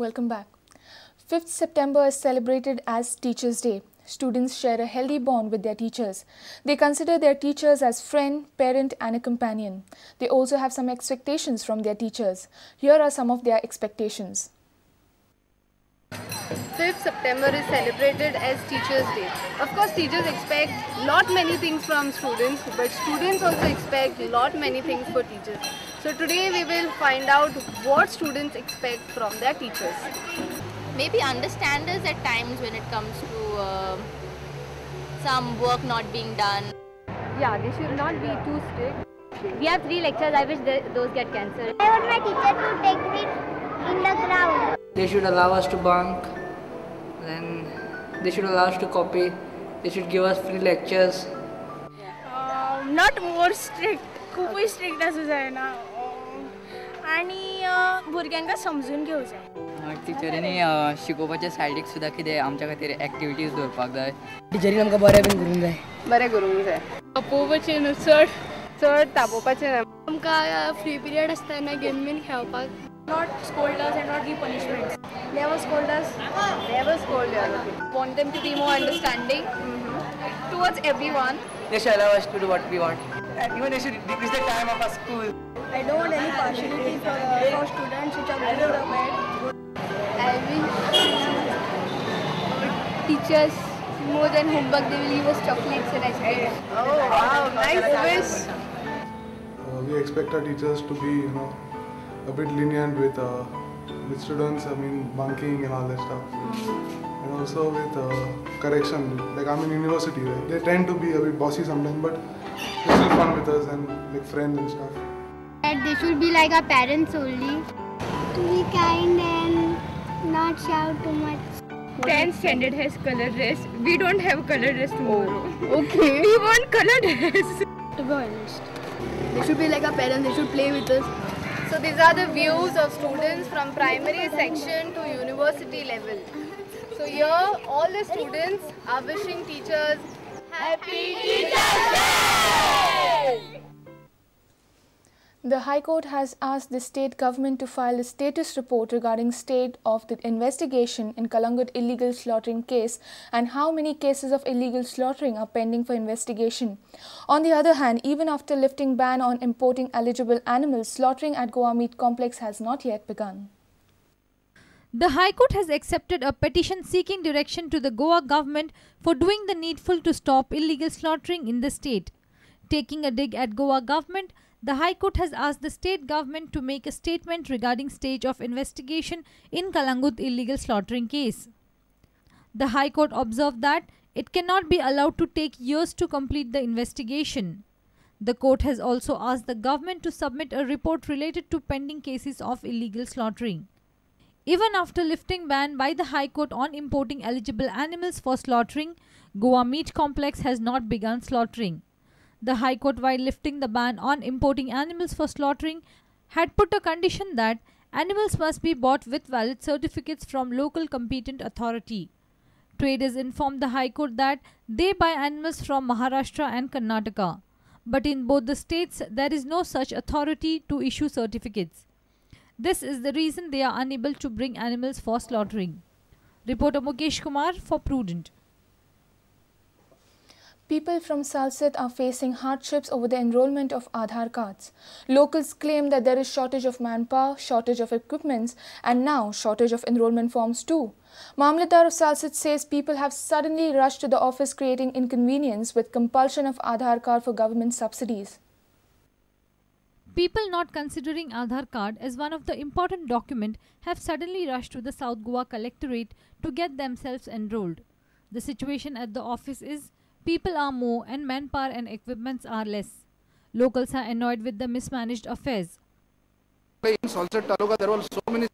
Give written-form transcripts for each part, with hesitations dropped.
Welcome back. 5th September is celebrated as Teachers' Day. Students share a healthy bond with their teachers. They consider their teachers as friend, parent and a companion. They also have some expectations from their teachers. Here are some of their expectations. 5th September is celebrated as Teachers' Day. Of course, teachers expect lot many things from students, but students also expect lot many things for teachers. So today we will find out what students expect from their teachers. Maybe understand us at times when it comes to some work not being done. Yeah, they should not be too strict. We have 3 lectures, I wish those get cancelled. I want my teacher to take me in the crowd. They should allow us to bunk, then they should allow us to copy, they should give us free lectures. Not more strict, खूपच strict असू जाय ना आणि भुरग्यांका समजून घेवं जाय. टिचरींनी शिकोवपाच्या सायडीक सुद्दां कितें आमच्या खातीर एक्टिविटीज दवरपाक जाय. टिचरीन आमकां बरें बीन करूंक जाय. बरें करूंक जाय. तापोवपाचें न्हू चड तापोवपाचें ना. आमकां फ्री पिरियड आसता तेन्ना गेम बीन खेळपाक. Not scold us and not give punishments. Never scold us. Never scold us. Want them to be more understanding towards everyone. They should allow us to do what we want. And even they should decrease the time of our school. I don't want any partiality for students which are going to the bed. I wish teachers more than homework they will give us chocolates and ice cream. Oh wow, nice wish. We expect our teachers to be, a bit lenient with students. I mean, bunking and all that stuff, and also with correction. Like I'm in university, right? They tend to be a bit bossy sometimes, but they're still fun with us and like friends and stuff. And they should be like our parents only. To be kind and not shout too much. 10th standard has color dress. We don't have color dress tomorrow. Okay. We want color dress. To be honest, they should be like our parents. They should play with us. So these are the views of students from primary section to university level. So here all the students are wishing teachers Happy Teachers Day! The High Court has asked the state government to file a status report regarding state of the investigation in Kalangut illegal slaughtering case and how many cases of illegal slaughtering are pending for investigation. On the other hand, even after lifting ban on importing eligible animals, slaughtering at Goa Meat Complex has not yet begun. The High Court has accepted a petition seeking direction to the Goa government for doing the needful to stop illegal slaughtering in the state. Taking a dig at Goa government, the High Court has asked the state government to make a statement regarding stage of investigation in Kalangut illegal slaughtering case. The High Court observed that it cannot be allowed to take years to complete the investigation. The court has also asked the government to submit a report related to pending cases of illegal slaughtering. Even after lifting ban by the High Court on importing eligible animals for slaughtering, Goa Meat Complex has not begun slaughtering. The High Court, while lifting the ban on importing animals for slaughtering, had put a condition that animals must be bought with valid certificates from local competent authority. Traders informed the High Court that they buy animals from Maharashtra and Karnataka, but in both the states there is no such authority to issue certificates. This is the reason they are unable to bring animals for slaughtering. Reporter Mukesh Kumar for Prudent. People from Salsit are facing hardships over the enrollment of Aadhaar cards. Locals claim that there is shortage of manpower, shortage of equipments, and now shortage of enrollment forms too. Mamladar of Salsit says people have suddenly rushed to the office, creating inconvenience with compulsion of Aadhaar card for government subsidies. People not considering Aadhaar card as one of the important document have suddenly rushed to the South Goa Collectorate to get themselves enrolled. The situation at the office is people are more and manpower and equipments are less. Locals are annoyed with the mismanaged affairs. In Salsit Taluka, there were so many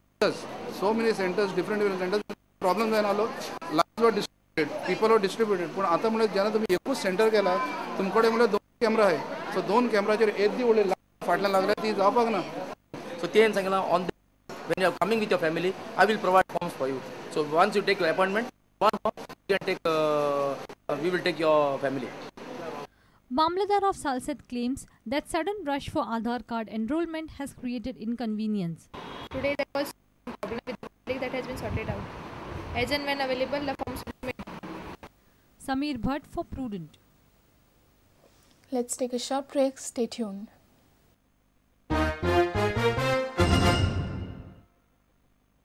centers, different centers. Problems are all. Lines were distributed, people were distributed. But आता मुळे ज्यांना तुम्ही एकूच centre केला, तुमकडे मुळे 2 camera आहे. So 2 कॅमेराचेर एक दी उडले फाटल्यान लागल्या ती जावपाक ना. So तेन Sangla on when you are coming with your family, I will provide forms for you. So once you take your appointment, one form you can take. We will take your family. Mamladar of Salsit claims that sudden rush for Aadhaar card enrollment has created inconvenience. Today there was a problem with the public that has and sort it out. As and when available, the forms will be made. Sameer Bhatt for Prudent. Let's take a short break. Stay tuned.